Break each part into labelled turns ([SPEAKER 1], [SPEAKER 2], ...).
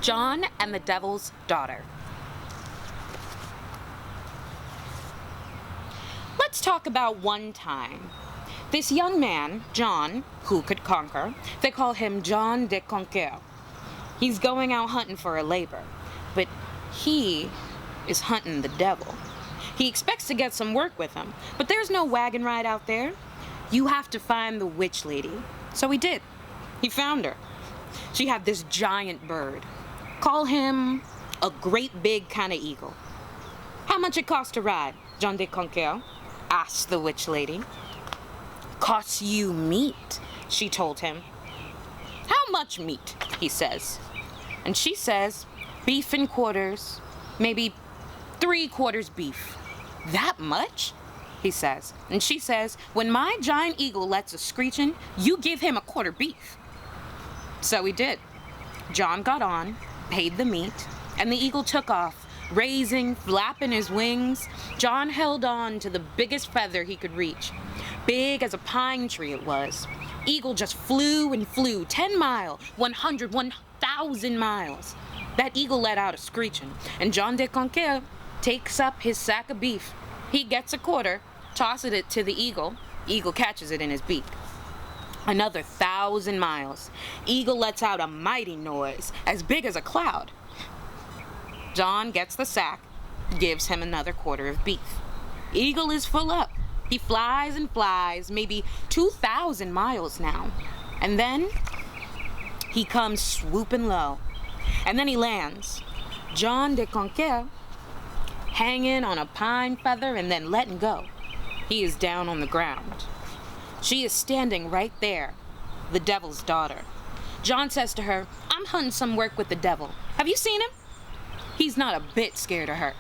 [SPEAKER 1] John and the Devil's Daughter. Let's talk about one time. This young man, John, who could conquer, they call him John de Conquer. He's going out hunting for a labor, but he is hunting the devil. He expects to get some work with him, but there's no wagon ride out there. You have to find the witch lady. So he did. He found her. She had this giant bird. Call him a great big kind of eagle. How much it cost to ride, John de Conquer? Asked the witch lady. Costs you meat, she told him. How much meat, he says. And she says, beef in quarters, maybe 3/4 beef. That much? He says. And she says, when my giant eagle lets a screeching, you give him 1/4 beef. So he did. John got on, paid the meat, and the eagle took off, raising, flapping his wings. John held on to the biggest feather he could reach. Big as a pine tree it was. Eagle just flew and flew 10 miles, 100, 1,000 miles. That eagle let out a screeching, and John de Conquer takes up his sack of beef. He gets 1/4, tosses it to the eagle. Eagle catches it in his beak. Another 1,000 miles. Eagle lets out a mighty noise, as big as a cloud. John gets the sack, gives him another 1/4 of beef. Eagle is full up. He flies and flies, maybe 2,000 miles now. And then he comes swooping low. And then he lands. John de Conquer hanging on a pine feather and then letting go. He is down on the ground. She is standing right there, the devil's daughter. John says to her, I'm hunting some work with the devil. Have you seen him? He's not a bit scared of her.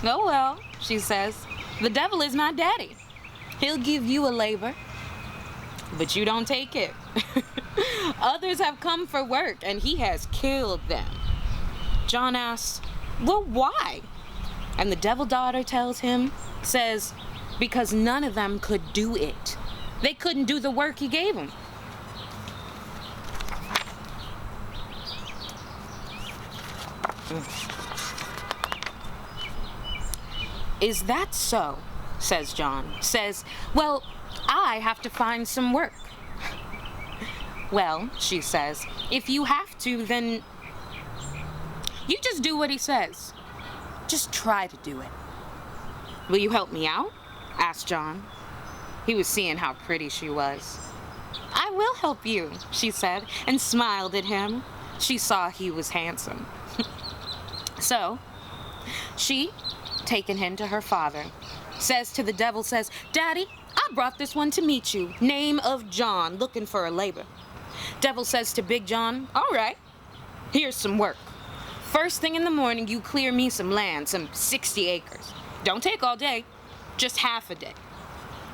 [SPEAKER 1] Oh well, she says, the devil is my daddy. He'll give you a labor, but you don't take it. Others have come for work and he has killed them. John asks, well, why? And the devil daughter tells him, says, because none of them could do it. They couldn't do the work he gave them. Is that so? Says John. Says, well, I have to find some work. Well, she says, if you have to, then you just do what he says. Just try to do it. Will you help me out? Asked John. He was seeing how pretty she was. I will help you, she said, and smiled at him. She saw he was handsome. So, she, taking him to her father, says to the devil, says, Daddy, I brought this one to meet you. Name of John, looking for a labor. Devil says to Big John, all right, here's some work. First thing in the morning, you clear me some land, some 60 acres. Don't take all day, just half a day.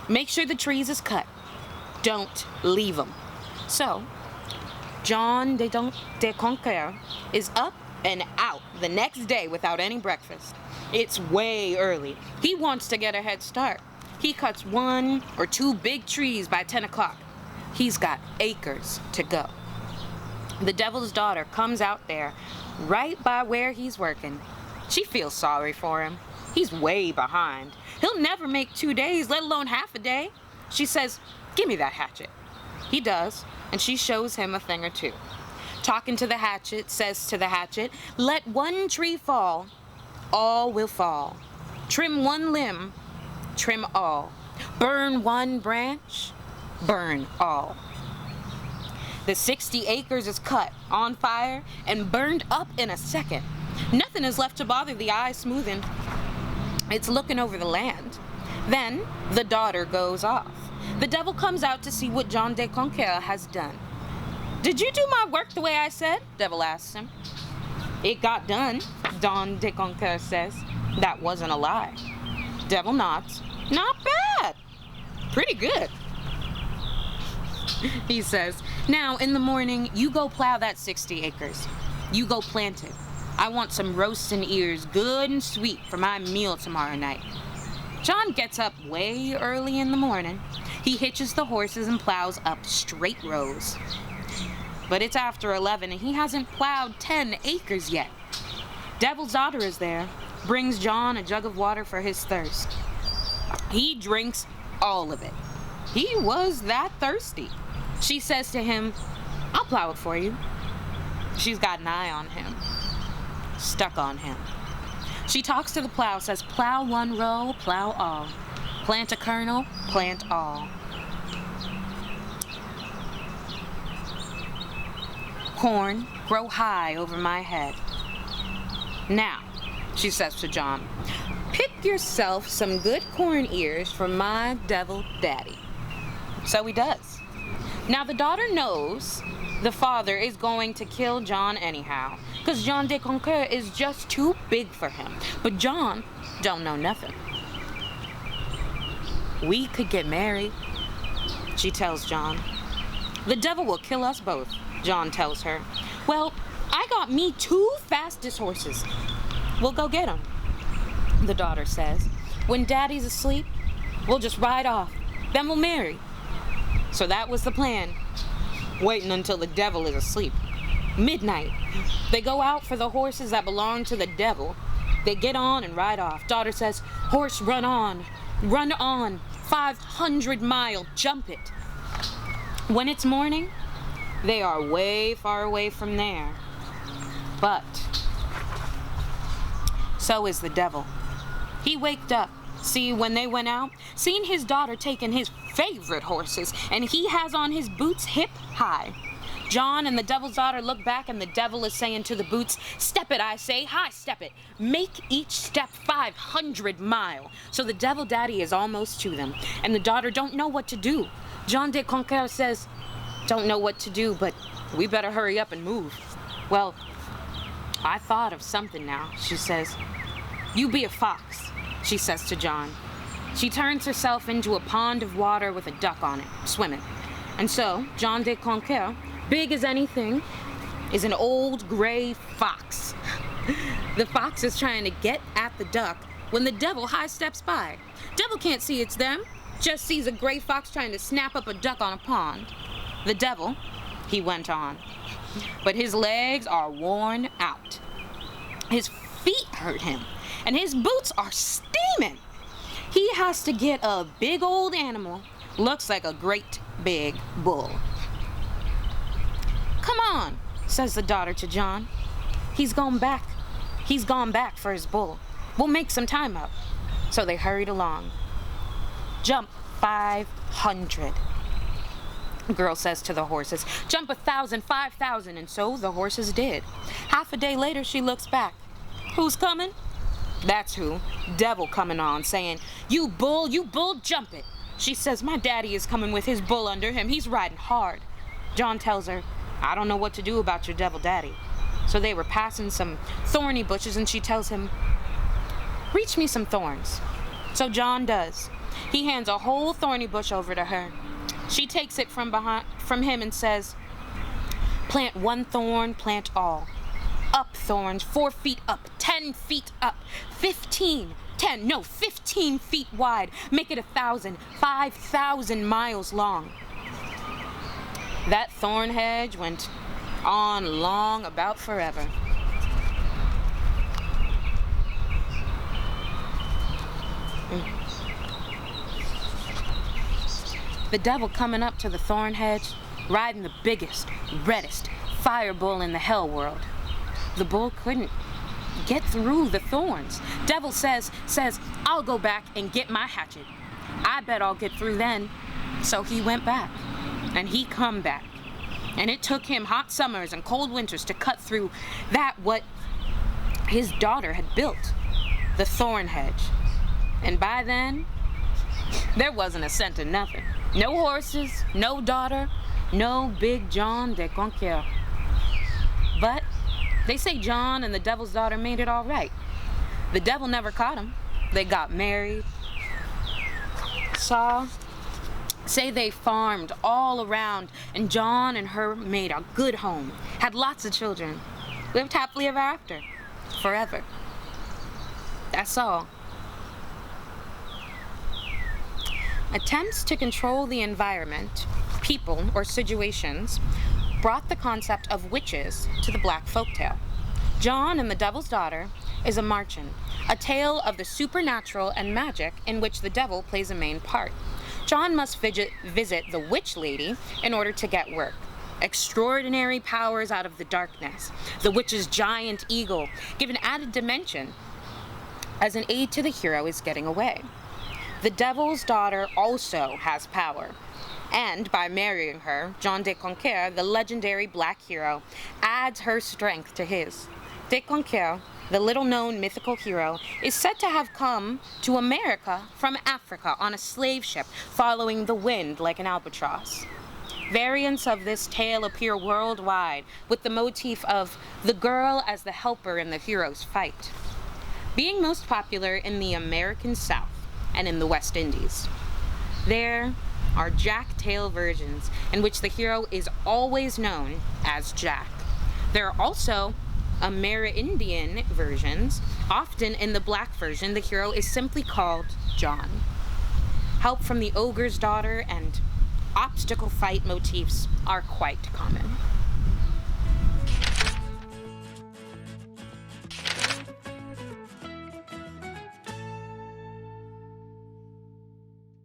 [SPEAKER 1] Make sure the trees is cut. Don't leave them. So, John de Conquer is up and out the next day without any breakfast. It's way early. He wants to get a head start. He cuts 1 or 2 big trees by 10 o'clock. He's got acres to go. The devil's daughter comes out there right by where he's working. She feels sorry for him. He's way behind. He'll never make 2 days, let alone half a day. She says, give me that hatchet. He does, and she shows him a thing or two. Talking to the hatchet, says to the hatchet, let 1 tree fall, all will fall. Trim 1 limb, trim all. Burn 1 branch, burn all. The 60 acres is cut, on fire, and burned up in a second. Nothing is left to bother the eye smoothing. It's looking over the land. Then the daughter goes off. The devil comes out to see what John de Conquer has done. Did you do my work the way I said? Devil asks him. It got done, John de Conquer says. That wasn't a lie. Devil nods. Not bad. Pretty good. He says, now in the morning, you go plow that 60 acres. You go plant it. I want some roasting ears, good and sweet, for my meal tomorrow night. John gets up way early in the morning. He hitches the horses and plows up straight rows. but it's after 11 and he hasn't plowed 10 acres yet. Devil's daughter is there, brings John a jug of water for his thirst. He drinks all of it. He was that thirsty. She says to him, "I'll plow it for you." She's got an eye on him, stuck on him. She talks to the plow, says, "Plow one row, plow all. Plant a kernel, plant all. Corn, grow high over my head. Now," she says to John, "pick yourself some good corn ears for my devil daddy." So he does. Now the daughter knows the father is going to kill John anyhow, because John de Conquer is just too big for him. But John don't know nothing. "We could get married," she tells John. "The devil will kill us both," John tells her. "Well, I got me 2 fastest horses. We'll go get them," the daughter says. "When daddy's asleep, we'll just ride off. Then we'll marry." So that was the plan, waiting until the devil is asleep. Midnight, they go out for the horses that belong to the devil. They get on and ride off. Daughter says, "Horse, run on, 500 mile, jump it." When it's morning, they are way far away from there. But so is the devil. He waked up, see, when they went out, seen his daughter taking his favorite horses, and he has on his boots hip high. John and the devil's daughter look back, and the devil is saying to the boots, "Step it, I say, high step it. Make each step 500 mile. So the devil daddy is almost to them, and the daughter don't know what to do. John de Conquer says, "Don't know what to do, but we better hurry up and move." "Well, I thought of something now," she says. "You be a fox," she says to John. She turns herself into a pond of water with a duck on it, swimming. And so, John de Conquer, big as anything, is an old gray fox. The fox is trying to get at the duck when the devil high steps by. Devil can't see it's them, just sees a gray fox trying to snap up a duck on a pond. The devil, he went on, but his legs are worn out. His feet hurt him, and his boots are steaming. He has to get a big old animal, looks like a great big bull. "Come on," says the daughter to John. He's gone back for his bull. We'll make some time up." So they hurried along. "Jump 500. The girl says to the horses, "Jump 1,000, 5,000, and so the horses did. Half a day later, she looks back. Who's coming? That's who. Devil coming on, saying, you bull, jump it." She says, "My daddy is coming with his bull under him. He's riding hard." John tells her, "I don't know what to do about your devil daddy." So they were passing some thorny bushes, and she tells him, "Reach me some thorns." So John does. He hands a whole thorny bush over to her. She takes it from him and says, "Plant one thorn, plant all. Up thorns, 4 feet up, 10 feet up, 15 feet wide. Make it 1,000, 5,000 miles long." That thorn hedge went on long about forever. The devil coming up to the thorn hedge, riding the biggest, reddest fire bull in the hell world. The bull couldn't get through the thorns. Devil says, "I'll go back and get my hatchet. I bet I'll get through then." So he went back, and he come back. And it took him hot summers and cold winters to cut through that what his daughter had built, the thorn hedge. And by then, there wasn't a cent of nothing. No horses, no daughter, no big John de Conquer. But they say John and the devil's daughter made it all right. The devil never caught him. They got married. Say they farmed all around, and John and her made a good home, had lots of children, lived happily ever after, forever. That's all. Attempts to control the environment, people, or situations brought the concept of witches to the Black folktale. John and the Devil's Daughter is a marchen, a tale of the supernatural and magic in which the devil plays a main part. John must visit the witch lady in order to get work. Extraordinary powers out of the darkness. The witch's giant eagle give an added dimension as an aid to the hero is getting away. The Devil's Daughter also has power, and by marrying her, John de Conquer, the legendary black hero, adds her strength to his. De Conquer, the little-known mythical hero, is said to have come to America from Africa on a slave ship, following the wind like an albatross. Variants of this tale appear worldwide, with the motif of the girl as the helper in the hero's fight, being most popular in the American South and in the West Indies. There are Jack tale versions in which the hero is always known as Jack. There are also Amerindian versions. Often in the Black version, the hero is simply called John. Help from the ogre's daughter and obstacle fight motifs are quite common.